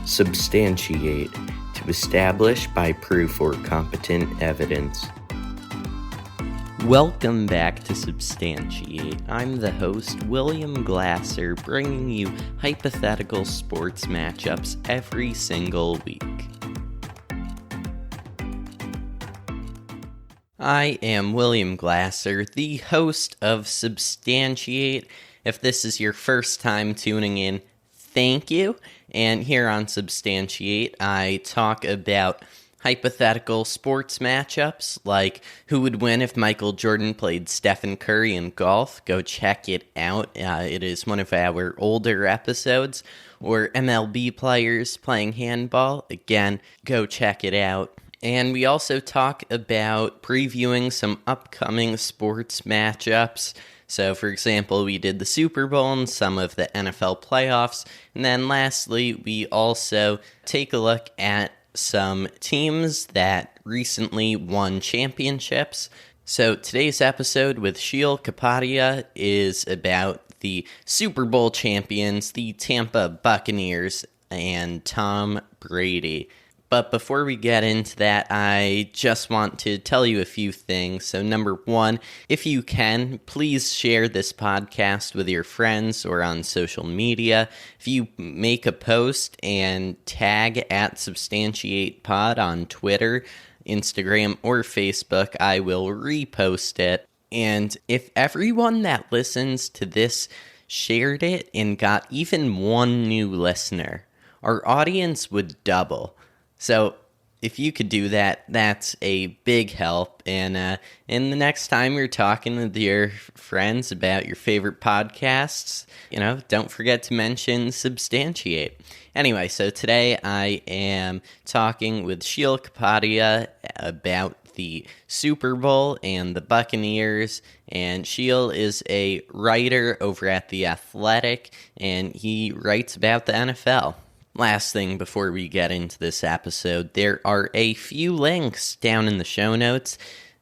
Substantiate, to establish by proof or competent evidence. Welcome back to Substantiate. I'm the host, William Glasser, bringing you hypothetical sports matchups every single week. I am William Glasser, the host of Substantiate. If this is your first time tuning in, thank you. And here on Substantiate, I talk about hypothetical sports matchups, like who would win if Michael Jordan played Stephen Curry in golf. Go check it out. It is one of our older episodes. Or MLB players playing handball. Again, go check it out. And we also talk about previewing some upcoming sports matchups. So, for example, we did the Super Bowl and some of the NFL playoffs. And then lastly, we also take a look at some teams that recently won championships. So today's episode with Sheil Kapadia is about the Super Bowl champions, the Tampa Buccaneers, and Tom Brady. But before we get into that, I just want to tell you a few things. So number one, if you can, please share this podcast with your friends or on social media. If you make a post and tag at substantiatepod on Twitter, Instagram, or Facebook, I will repost it. And if everyone that listens to this shared it and got even one new listener, our audience would double. So if you could do that, that's a big help. And the next time you're talking with your friends about your favorite podcasts, don't forget to mention Substantiate. Anyway, so today I am talking with Sheil Kapadia about the Super Bowl and the Buccaneers. And Sheil is a writer over at The Athletic, and he writes about the NFL. Last thing before we get into this episode, there are a few links down in the show notes.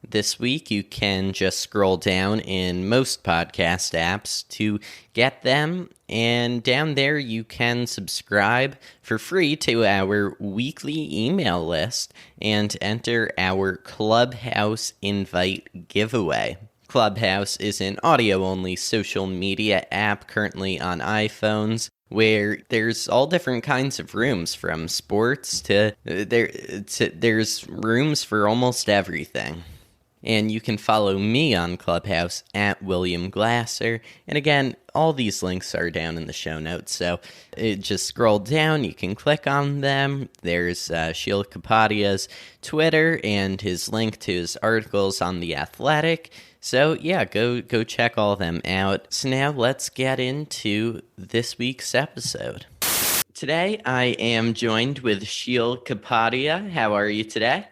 This week, you can just scroll down in most podcast apps to get them. And down there, you can subscribe for free to our weekly email list and enter our Clubhouse invite giveaway. Clubhouse is an audio-only social media app currently on iPhones, where there's all different kinds of rooms, from sports to there's rooms for almost everything. And you can follow me on Clubhouse at William Glasser. And again, all these links are down in the show notes, so just scroll down, you can click on them. There's Sheil Kapadia's Twitter and his link to his articles on The Athletic. So yeah, go check all of them out. So now let's get into this week's episode. Today I am joined with Sheil Kapadia. How are you today?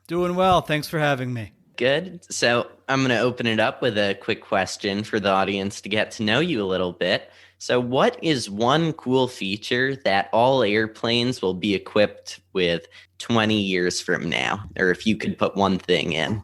Doing well. Thanks for having me. Good. So I'm going to open it up with a quick question for the audience to get to know you a little bit. So what is one cool feature that all airplanes will be equipped with 20 years from now? Or if you could put one thing in.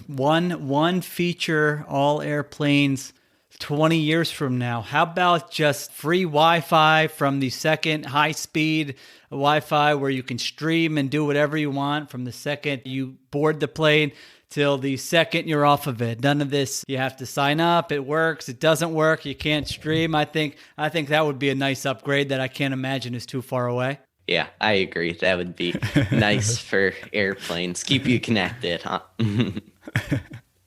One feature all airplanes 20 years from now. How about just free Wi-Fi from the second, high-speed Wi-Fi where you can stream and do whatever you want from the second you board the plane till the second you're off of it. None of this, you have to sign up, it works, it doesn't work, you can't stream. I think that would be a nice upgrade that I can't imagine is too far away. Yeah, I agree. That would be nice for airplanes. Keep you connected, huh?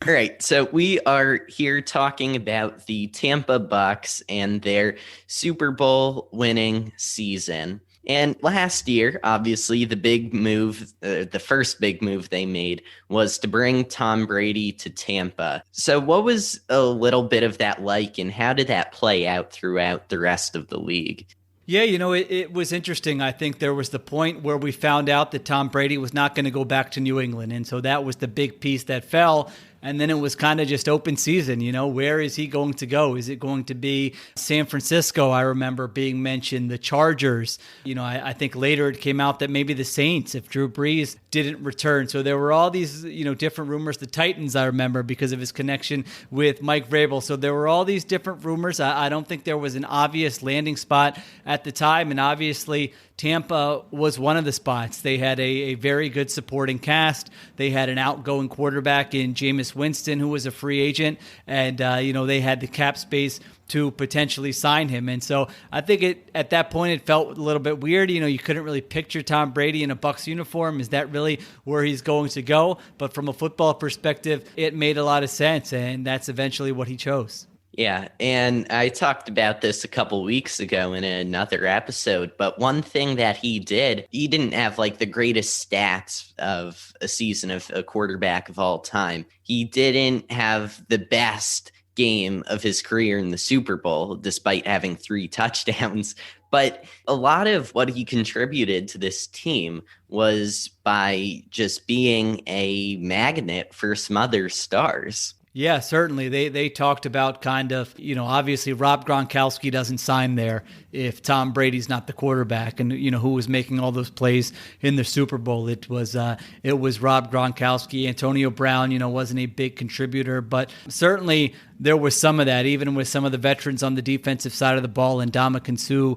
All right, so we are here talking about the Tampa Bucs and their Super Bowl winning season. And last year, obviously, the big move, the first big move they made was to bring Tom Brady to Tampa. So what was a little bit of that like, and how did that play out throughout the rest of the league? Yeah, it was interesting. I think there was the point where we found out that Tom Brady was not going to go back to New England. And so that was the big piece that fell. And then it was kind of just open season. Where is he going to go? Is it going to be San Francisco? I remember being mentioned, the Chargers. I think later it came out that maybe the Saints, if Drew Brees didn't return. So there were all these, different rumors. The Titans, I remember, because of his connection with Mike Vrabel. So there were all these different rumors. I don't think there was an obvious landing spot at the time. And obviously, Tampa was one of the spots. They had a very good supporting cast. They had an outgoing quarterback in Jameis Winston, who was a free agent. And, they had the cap space to potentially sign him. And so I think at that point it felt a little bit weird. You couldn't really picture Tom Brady in a Bucs uniform. Is that really where he's going to go? But from a football perspective, it made a lot of sense, and that's eventually what he chose. Yeah, and I talked about this a couple weeks ago in another episode, but one thing that he didn't have like the greatest stats of a season of a quarterback of all time. He didn't have the best game of his career in the Super Bowl, despite having 3 touchdowns. But a lot of what he contributed to this team was by just being a magnet for some other stars. Yeah, certainly. They talked about kind of, obviously Rob Gronkowski doesn't sign there if Tom Brady's not the quarterback. And, who was making all those plays in the Super Bowl? It was Rob Gronkowski. Antonio Brown, wasn't a big contributor, but certainly there was some of that, even with some of the veterans on the defensive side of the ball. And Ndamukong Suh,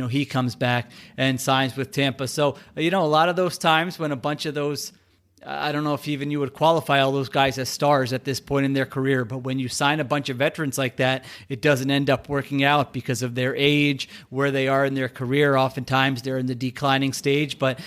he comes back and signs with Tampa. So, a lot of those times when a bunch of those, I don't know if even you would qualify all those guys as stars at this point in their career, but when you sign a bunch of veterans like that, it doesn't end up working out because of their age, where they are in their career. Oftentimes they're in the declining stage, but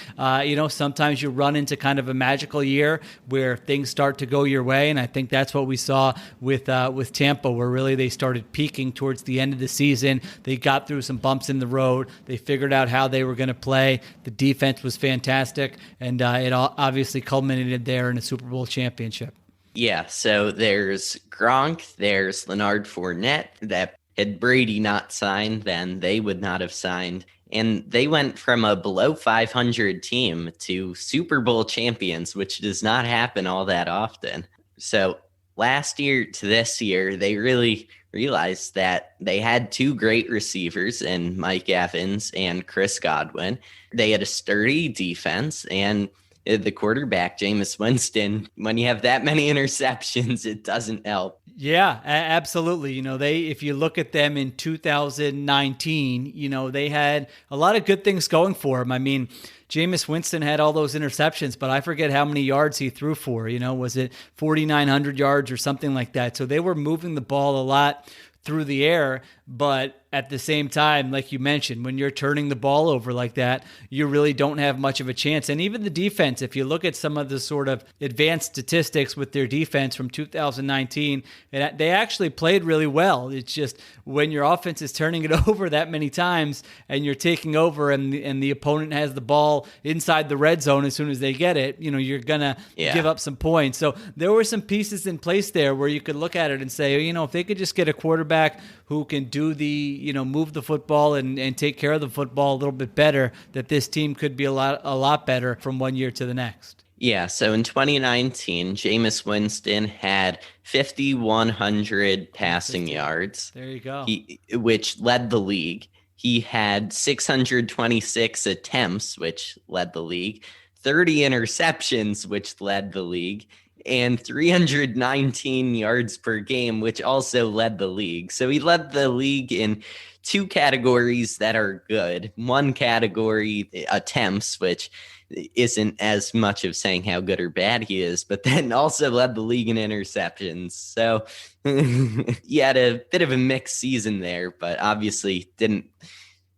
sometimes you run into kind of a magical year where things start to go your way, and I think that's what we saw with Tampa, where really they started peaking towards the end of the season. They got through some bumps in the road. They figured out how they were going to play. The defense was fantastic, and it obviously culminated there in a Super Bowl championship. Yeah, so there's Gronk, there's Leonard Fournette, that had Brady not signed, then they would not have signed. And they went from a below 500 team to Super Bowl champions, which does not happen all that often. So last year to this year, they really realized that they had 2 great receivers in Mike Evans and Chris Godwin. They had a sturdy defense, and the quarterback, Jameis Winston, when you have that many interceptions, it doesn't help. Yeah, absolutely. If you look at them in 2019, they had a lot of good things going for them. I mean, Jameis Winston had all those interceptions, but I forget how many yards he threw for. Was it 4,900 yards or something like that? So they were moving the ball a lot through the air, but at the same time, like you mentioned, when you're turning the ball over like that, you really don't have much of a chance. And even the defense, if you look at some of the sort of advanced statistics with their defense from 2019, they actually played really well. It's just when your offense is turning it over that many times and you're taking over and the opponent has the ball inside the red zone as soon as they get it, you're going to give up some points. So there were some pieces in place there where you could look at it and say, if they could just get a quarterback who can do the, move the football and take care of the football a little bit better, that this team could be a lot better from one year to the next. Yeah, so in 2019, Jameis Winston had 5,100 passing yards. There you go. Which led the league. He had 626 attempts, which led the league, 30 interceptions, which led the league, and 319 yards per game, which also led the league. So he led the league in 2 categories that are good. One category, attempts, which isn't as much of saying how good or bad he is, but then also led the league in interceptions. So he had a bit of a mixed season there, but obviously didn't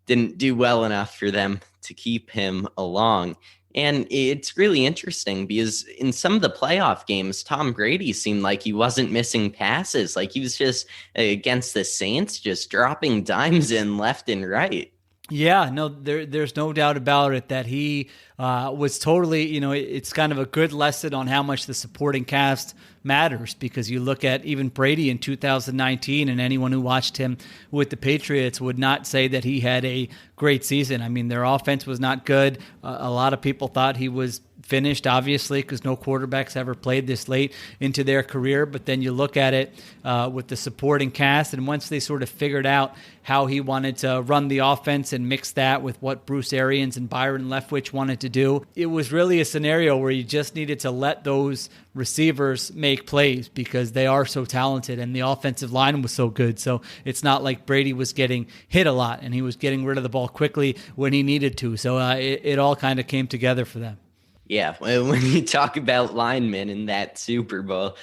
do well enough for them to keep him along. And it's really interesting because in some of the playoff games, Tom Brady seemed like he wasn't missing passes. Like he was just against the Saints, just dropping dimes in left and right. Yeah, no, there's no doubt about it that he was totally, it's kind of a good lesson on how much the supporting cast matters, because you look at even Brady in 2019, and anyone who watched him with the Patriots would not say that he had a great season. I mean, their offense was not good. A lot of people thought he was finished, obviously, because no quarterbacks ever played this late into their career. But then you look at it with the supporting cast, and once they sort of figured out how he wanted to run the offense and mix that with what Bruce Arians and Byron Leftwich wanted to do, it was really a scenario where you just needed to let those receivers make plays because they are so talented and the offensive line was so good. So it's not like Brady was getting hit a lot and he was getting rid of the ball quickly when he needed to. So it all kind of came together for them. Yeah, when you talk about linemen in that Super Bowl,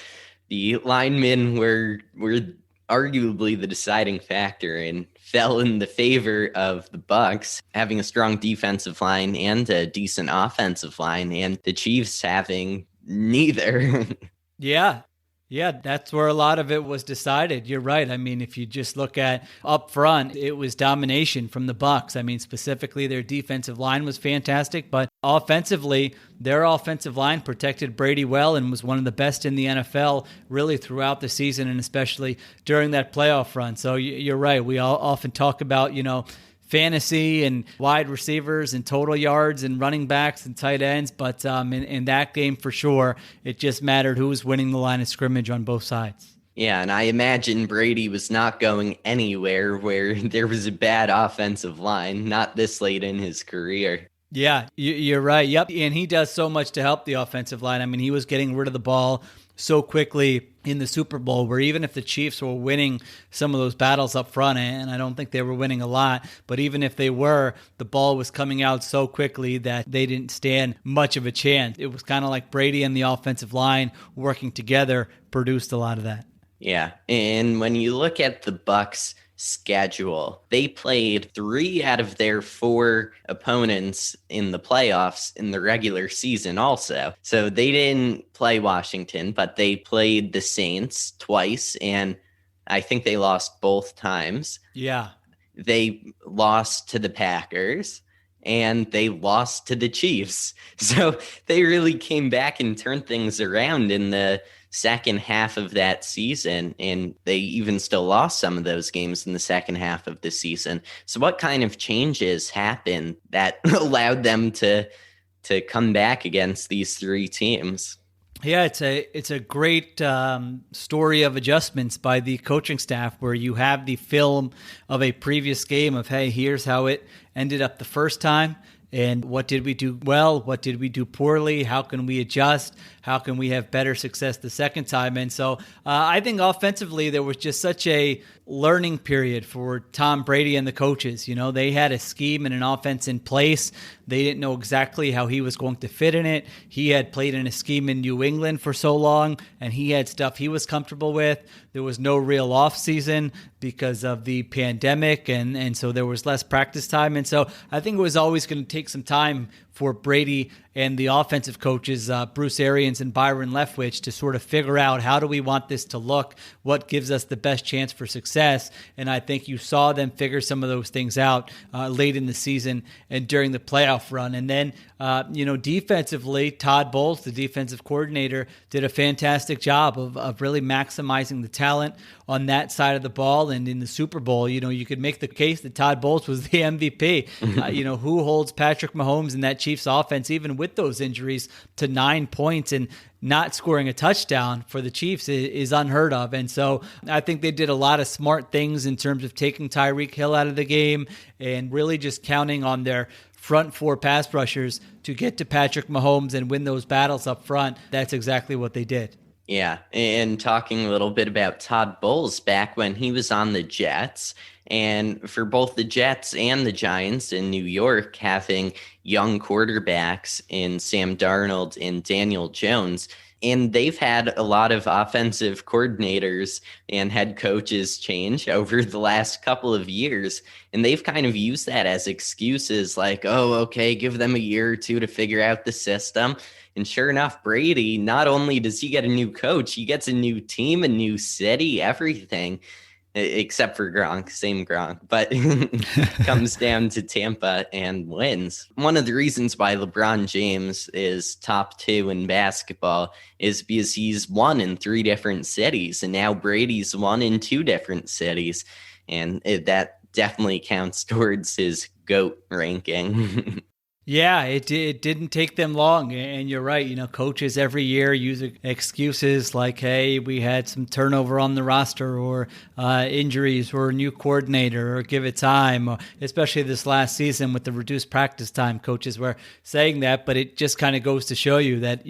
the linemen were arguably the deciding factor and fell in the favor of the Bucs having a strong defensive line and a decent offensive line, and the Chiefs having neither. Yeah, that's where a lot of it was decided. You're right. I mean, if you just look at up front, it was domination from the Bucs. I mean, specifically their defensive line was fantastic, but offensively, their offensive line protected Brady well and was one of the best in the NFL really throughout the season and especially during that playoff run. So you're right. We all often talk about, fantasy and wide receivers and total yards and running backs and tight ends. But in that game, for sure, it just mattered who was winning the line of scrimmage on both sides. Yeah, and I imagine Brady was not going anywhere where there was a bad offensive line, not this late in his career. Yeah, you're right. Yep. And he does so much to help the offensive line. I mean, he was getting rid of the ball so quickly in the Super Bowl, where even if the Chiefs were winning some of those battles up front, and I don't think they were winning a lot, but even if they were, the ball was coming out so quickly that they didn't stand much of a chance. It was kind of like Brady and the offensive line working together produced a lot of that. Yeah, and when you look at the Bucs schedule, they played 3 out of their 4 opponents in the playoffs in the regular season also. So they didn't play Washington, but they played the Saints twice, and I think they lost both times. Yeah. They lost to the Packers, and they lost to the Chiefs. So they really came back and turned things around in the second half of that season, and they even still lost some of those games in the second half of the season. So what kind of changes happened that allowed them to come back against these 3 teams? Yeah, it's a great story of adjustments by the coaching staff, where you have the film of a previous game of, hey, here's how it ended up the first time. And what did we do well? What did we do poorly? How can we adjust? How can we have better success the second time? And so I think offensively, there was just such a learning period for Tom Brady and the coaches. They had a scheme and an offense in place. They didn't know exactly how he was going to fit in it. He had played in a scheme in New England for so long, and he had stuff he was comfortable with. There was no real off season because of the pandemic, and so there was less practice time. And so I think it was always going to take some time for Brady and the offensive coaches, Bruce Arians and Byron Leftwich, to sort of figure out, how do we want this to look? What gives us the best chance for success? And I think you saw them figure some of those things out late in the season and during the playoff run. And then, defensively, Todd Bowles, the defensive coordinator, did a fantastic job of really maximizing the talent on that side of the ball. And in the Super Bowl, you could make the case that Todd Bowles was the MVP. Who holds Patrick Mahomes in that Chiefs offense, even with those injuries, to 9 points and not scoring a touchdown for the Chiefs is unheard of. And so I think they did a lot of smart things in terms of taking Tyreek Hill out of the game and really just counting on their front 4 pass rushers to get to Patrick Mahomes and win those battles up front. That's exactly what they did. Yeah, and talking a little bit about Todd Bowles back when he was on the Jets, and for both the Jets and the Giants in New York, having young quarterbacks in Sam Darnold and Daniel Jones, and they've had a lot of offensive coordinators and head coaches change over the last couple of years. And they've kind of used that as excuses like, oh, okay, give them a year or 2 to figure out the system. And sure enough, Brady, not only does he get a new coach, he gets a new team, a new city, everything. Except for Gronk, same Gronk, but comes down to Tampa and wins. One of the reasons why LeBron James is top 2 in basketball is because he's won in 3 different cities, and now Brady's won in 2 different cities, and that definitely counts towards his GOAT ranking. Yeah, it didn't take them long. And you're right. Coaches every year use excuses like, hey, we had some turnover on the roster or injuries or a new coordinator or give it time. Especially this last season with the reduced practice time, coaches were saying that. But it just kind of goes to show you that,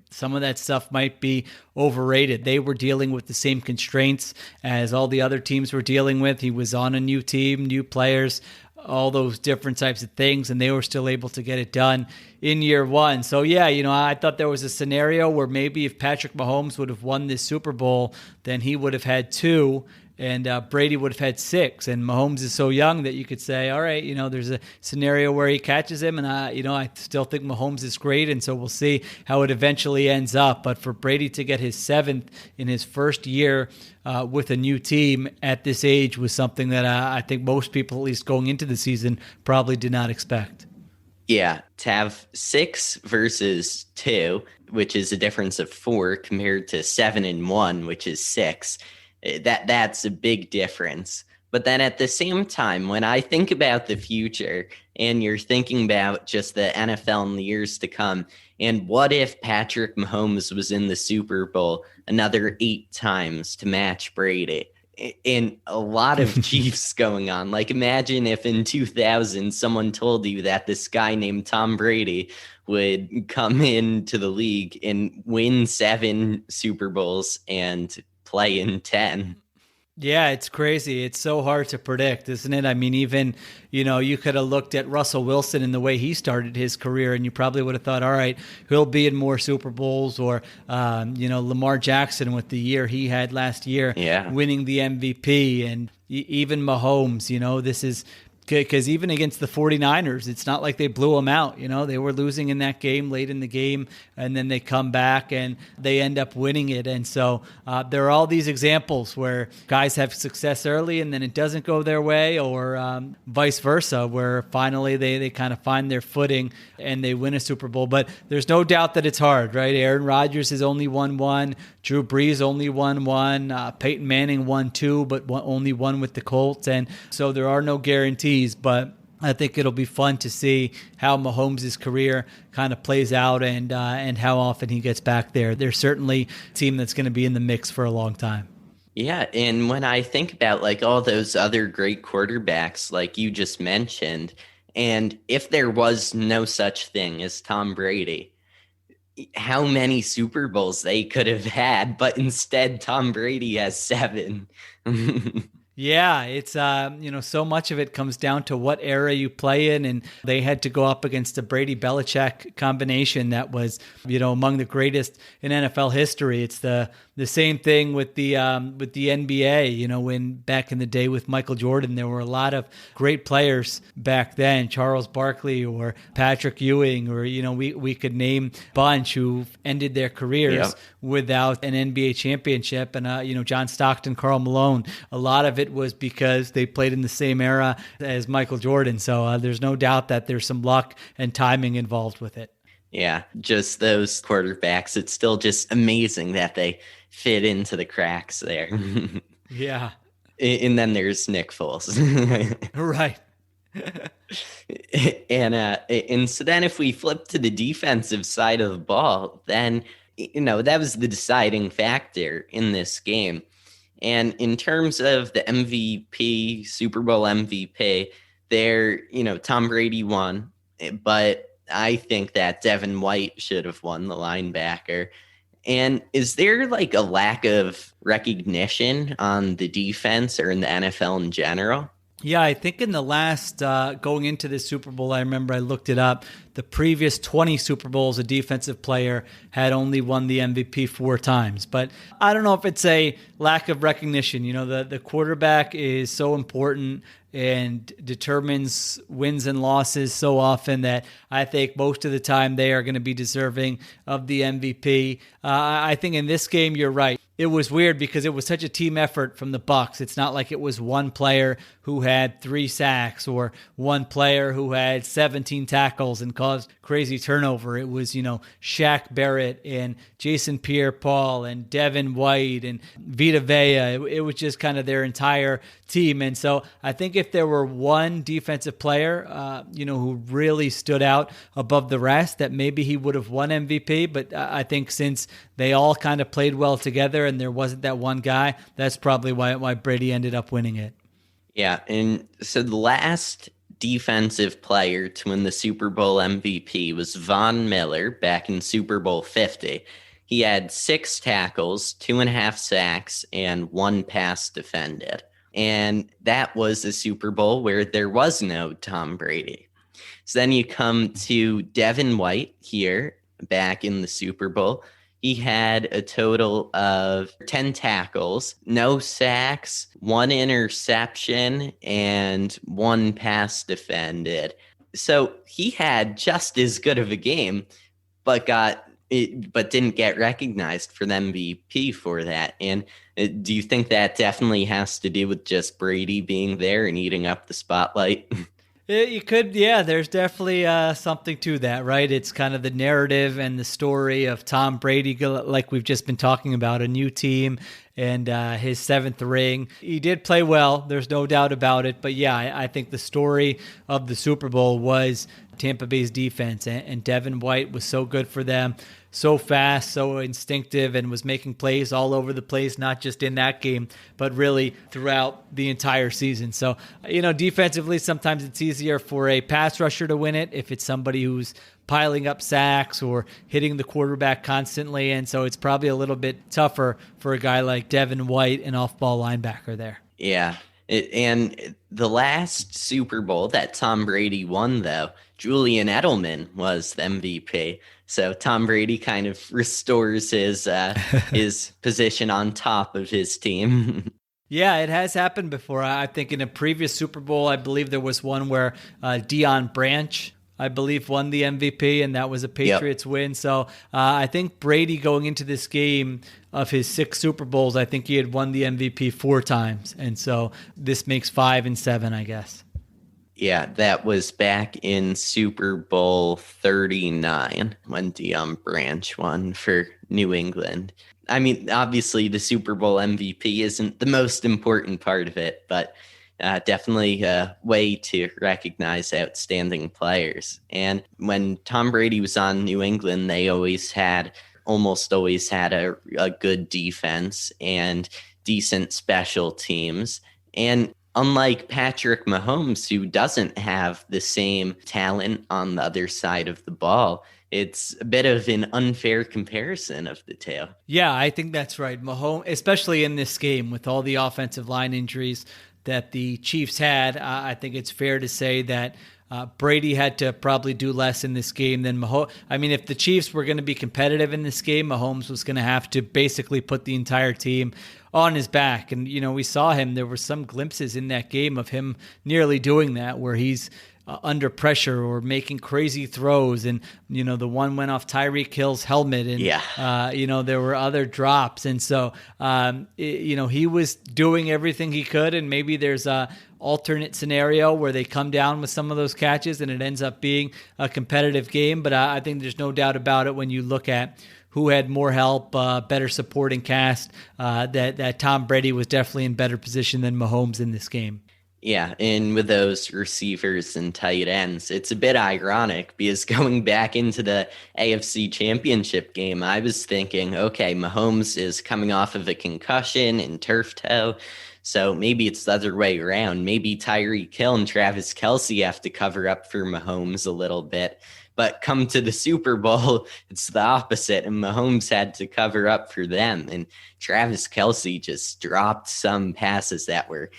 some of that stuff might be overrated. They were dealing with the same constraints as all the other teams were dealing with. He was on a new team, new players, all those different types of things, and they were still able to get it done in year one. So yeah, I thought there was a scenario where maybe if Patrick Mahomes would have won this Super Bowl, then he would have had 2 and Brady would have had 6. And Mahomes is so young that you could say, all right, there's a scenario where he catches him, and I still think Mahomes is great, and so we'll see how it eventually ends up. But for Brady to get his 7th in his first year with a new team at this age was something that I think most people, at least going into the season, probably did not expect. Yeah, to have 6 versus 2, which is a difference of 4, compared to 7 and 1, which is 6. That's a big difference. But then at the same time, when I think about the future and you're thinking about just the NFL in the years to come, and what if Patrick Mahomes was in the Super Bowl another 8 times to match Brady? And a lot of Chiefs going on. Like, imagine if in 2000 someone told you that this guy named Tom Brady would come into the league and win 7 Super Bowls and play in 10. Yeah, it's crazy. It's so hard to predict, isn't it? I mean, even, you could have looked at Russell Wilson and the way he started his career, and you probably would have thought, all right, he'll be in more Super Bowls, or, Lamar Jackson with the year he had last year, winning the MVP, and even Mahomes, this is because even against the 49ers, it's not like they blew them out. They were losing in that game late in the game, and then they come back and they end up winning it. And so there are all these examples where guys have success early and then it doesn't go their way, or vice versa, where finally they kind of find their footing and they win a Super Bowl. But there's no doubt that it's hard, right? Aaron Rodgers has only won 1. Drew Brees only won 1. Peyton Manning won 2, but only 1 with the Colts. And so there are no guarantees, but I think it'll be fun to see how Mahomes' career kind of plays out and how often he gets back there. There's certainly a team that's going to be in the mix for a long time. Yeah, and when I think about like all those other great quarterbacks like you just mentioned, and if there was no such thing as Tom Brady, how many Super Bowls they could have had, but instead Tom Brady has 7. Yeah, it's, so much of it comes down to what era you play in, and they had to go up against a Brady-Belichick combination that was, among the greatest in NFL history. It's the same thing with the NBA, when back in the day with Michael Jordan, there were a lot of great players back then, Charles Barkley or Patrick Ewing, or, we could name a bunch who ended their careers without an NBA championship. And, John Stockton, Karl Malone, a lot of it was because they played in the same era as Michael Jordan. So there's no doubt that there's some luck and timing involved with it. Yeah, just those quarterbacks. It's still just amazing that they fit into the cracks there. Yeah. And then there's Nick Foles. Right. And so then if we flip to the defensive side of the ball, then, that was the deciding factor in this game. And in terms of the MVP, Super Bowl MVP, Tom Brady won, but I think that Devin White should have won, the linebacker. And is there like a lack of recognition on the defense or in the NFL in general? Yeah, I think in the last, going into this Super Bowl, I remember I looked it up. The previous 20 Super Bowls, a defensive player had only won the MVP 4 times. But I don't know if it's a lack of recognition. The quarterback is so important and determines wins and losses so often that I think most of the time they are going to be deserving of the MVP. I think in this game, you're right. it was weird because it was such a team effort from the Bucs. It's not like it was one player who had 3 sacks or one player who had 17 tackles and caused crazy turnover. It was, Shaq Barrett and Jason Pierre-Paul and Devin White and Vita Vea. It was just kind of their entire team. And so I think if there were one defensive player, who really stood out above the rest, that maybe he would have won MVP. But I think since they all kind of played well together and there wasn't that one guy, that's probably why Brady ended up winning it. Yeah, and so the last defensive player to win the Super Bowl MVP was Von Miller back in Super Bowl 50. He had 6 tackles, 2.5 sacks, and 1 pass defended. And that was a Super Bowl where there was no Tom Brady. So then you come to Devin White here back in the Super Bowl. He had a total of 10 tackles, no sacks, 1 interception, and 1 pass defended. So he had just as good of a game, but didn't get recognized for the MVP for that. And do you think that definitely has to do with just Brady being there and eating up the spotlight? You could, yeah, there's definitely something to that, right? It's kind of the narrative and the story of Tom Brady, like we've just been talking about, a new team and his 7th ring. He did play well, there's no doubt about it. But yeah, I think the story of the Super Bowl was Tampa Bay's defense, and Devin White was so good for them. So fast, so instinctive, and was making plays all over the place, not just in that game, but really throughout the entire season. So, defensively, sometimes it's easier for a pass rusher to win it if it's somebody who's piling up sacks or hitting the quarterback constantly. And so it's probably a little bit tougher for a guy like Devin White, an off-ball linebacker there. Yeah. And the last Super Bowl that Tom Brady won, though, Julian Edelman was the MVP. So Tom Brady kind of restores his his position on top of his team. Yeah, it has happened before. I think in a previous Super Bowl, I believe there was one where Deion Branch, I believe, won the MVP, and that was a Patriots win. So I think Brady going into this game of his 6 Super Bowls, I think he had won the MVP 4 times. And so this makes 5 and 7, I guess. Yeah, that was back in Super Bowl 39 when Deion Branch won for New England. I mean, obviously the Super Bowl MVP isn't the most important part of it, but definitely a way to recognize outstanding players. And when Tom Brady was on New England, they almost always had a good defense and decent special teams. And unlike Patrick Mahomes, who doesn't have the same talent on the other side of the ball, it's a bit of an unfair comparison of the two. Yeah, I think that's right. Mahomes, especially in this game with all the offensive line injuries that the Chiefs had, I think it's fair to say that Brady had to probably do less in this game than Mahomes. I mean, if the Chiefs were going to be competitive in this game, Mahomes was going to have to basically put the entire team on his back. And, we saw him. There were some glimpses in that game of him nearly doing that, where he's under pressure or making crazy throws. And, the one went off Tyreek Hill's helmet. And, there were other drops. And so, he was doing everything he could. And maybe there's a alternate scenario where they come down with some of those catches and it ends up being a competitive game. But I think there's no doubt about it when you look at who had more help, better supporting cast, that Tom Brady was definitely in better position than Mahomes in this game. Yeah, and with those receivers and tight ends, it's a bit ironic because going back into the AFC Championship game, I was thinking, okay, Mahomes is coming off of a concussion and turf toe, so maybe it's the other way around. Maybe Tyreek Hill and Travis Kelce have to cover up for Mahomes a little bit. But come to the Super Bowl, it's the opposite, and Mahomes had to cover up for them. And Travis Kelce just dropped some passes that were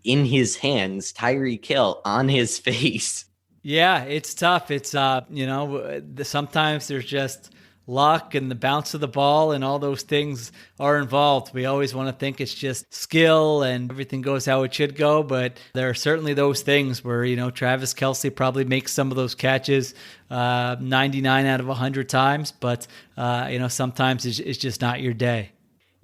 in his hands, Tyreek Hill on his face. Yeah, it's tough. It's, sometimes there's just luck and the bounce of the ball and all those things are involved. We always want to think it's just skill and everything goes how it should go, but there are certainly those things where, Travis Kelce probably makes some of those catches 99 out of 100 times, but, sometimes it's just not your day.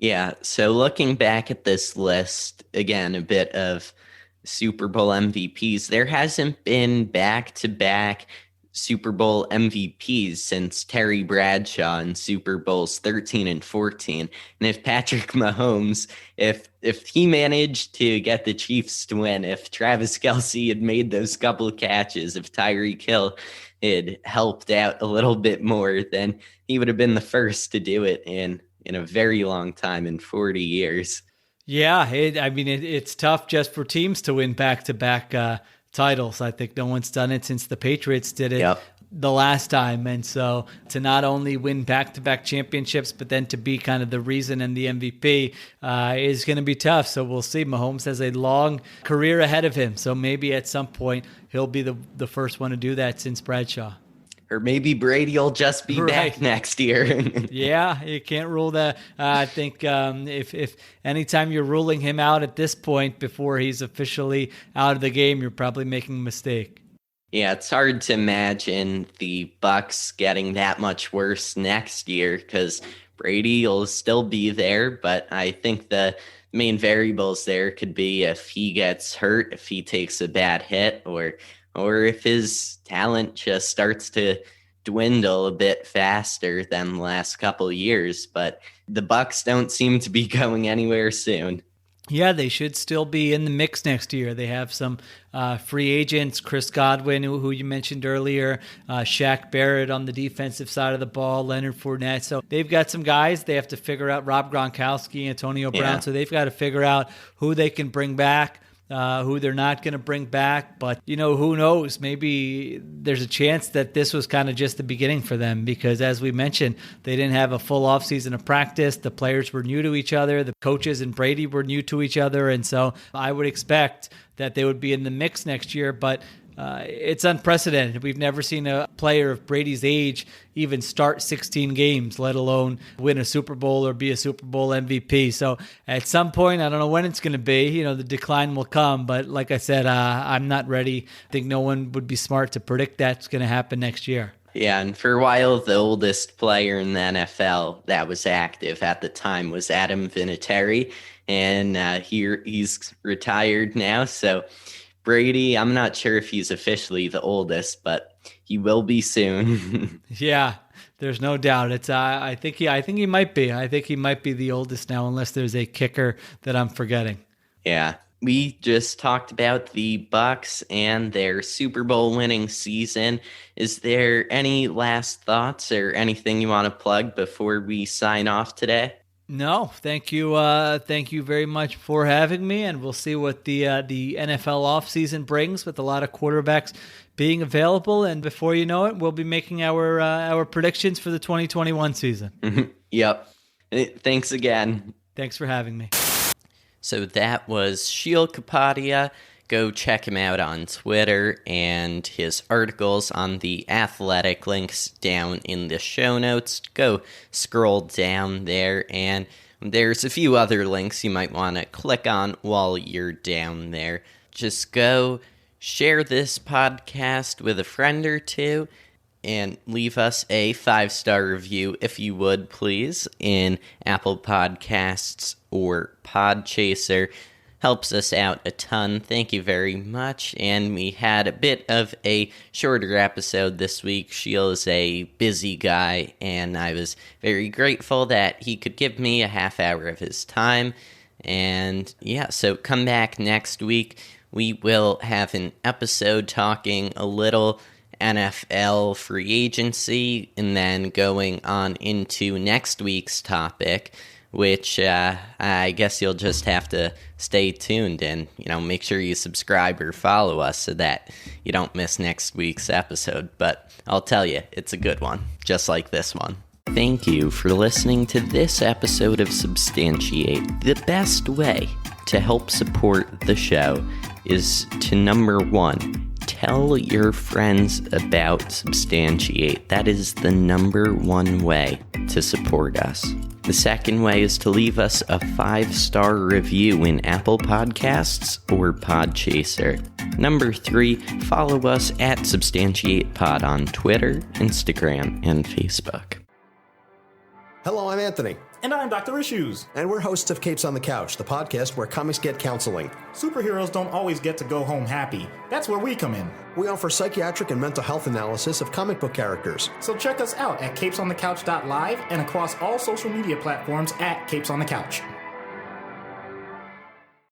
Yeah, so looking back at this list, again, a bit of Super Bowl MVPs, there hasn't been back-to-back Super Bowl MVPs since Terry Bradshaw in Super Bowls 13 and 14. And if Patrick Mahomes, if he managed to get the Chiefs to win, if Travis Kelce had made those couple of catches, if Tyreek Hill had helped out a little bit more, then he would have been the first to do it in a very long time, in 40 years. Yeah, it's tough just for teams to win back-to-back titles. I think no one's done it since the Patriots did it. Yep. The last time. And so to not only win back-to-back championships, but then to be kind of the reason and the MVP is going to be tough. So we'll see. Mahomes has a long career ahead of him. So maybe at some point he'll be the first one to do that since Bradshaw. Or maybe Brady will just be back next year. Yeah, you can't rule that. I think if anytime you're ruling him out at this point before he's officially out of the game, you're probably making a mistake. Yeah, it's hard to imagine the Bucs getting that much worse next year because Brady will still be there, but I think the main variables there could be if he gets hurt, if he takes a bad hit, or if his talent just starts to dwindle a bit faster than the last couple of years. But the Bucs don't seem to be going anywhere soon. Yeah, they should still be in the mix next year. They have some free agents, Chris Godwin, who you mentioned earlier, Shaq Barrett on the defensive side of the ball, Leonard Fournette. So they've got some guys. They have to figure out Rob Gronkowski, Antonio Brown. Yeah. So they've got to figure out who they can bring back, who they're not going to bring back. But, who knows? Maybe there's a chance that this was kind of just the beginning for them because, as we mentioned, they didn't have a full offseason of practice. The players were new to each other. The coaches and Brady were new to each other. And so I would expect that they would be in the mix next year. But it's unprecedented. We've never seen a player of Brady's age even start 16 games, let alone win a Super Bowl or be a Super Bowl MVP. So at some point, I don't know when it's going to be, the decline will come. But like I said, I'm not ready. I think no one would be smart to predict that's going to happen next year. Yeah, and for a while, the oldest player in the NFL that was active at the time was Adam Vinatieri, and he's retired now. So Brady, I'm not sure if he's officially the oldest, but he will be soon. Yeah, there's no doubt. It's I think he might be. I think he might be the oldest now, unless there's a kicker that I'm forgetting. Yeah. We just talked about the Bucs and their Super Bowl winning season. Is there any last thoughts or anything you want to plug before we sign off today? No, thank you. Thank you very much for having me, and we'll see what the NFL offseason brings with a lot of quarterbacks being available. And before you know it, we'll be making our predictions for the 2021 season. Yep. Thanks again. Thanks for having me. So that was Sheil Kapadia. Go check him out on Twitter and his articles on The Athletic, links down in the show notes. Go scroll down there, and there's a few other links you might want to click on while you're down there. Just go share this podcast with a friend or two, and leave us a 5-star review, if you would, please, in Apple Podcasts or Podchaser. Helps us out a ton. Thank you very much. And we had a bit of a shorter episode this week. Sheil is a busy guy, and I was very grateful that he could give me a half hour of his time. And yeah, so come back next week. We will have an episode talking a little NFL free agency, and then going on into next week's topic, which I guess you'll just have to stay tuned and, make sure you subscribe or follow us so that you don't miss next week's episode. But I'll tell you, it's a good one, just like this one. Thank you for listening to this episode of Substantiate. The best way to help support the show is to, number one, tell your friends about Substantiate. That is the number one way to support us. The second way is to leave us a 5-star review in Apple Podcasts or Podchaser. Number 3, follow us at substantiatepod on Twitter, Instagram, and Facebook. Hello, I'm Anthony. And I'm Dr. Issues. And we're hosts of Capes on the Couch, the podcast where comics get counseling. Superheroes don't always get to go home happy. That's where we come in. We offer psychiatric and mental health analysis of comic book characters. So check us out at capesonthecouch.live and across all social media platforms at Capes on the Couch.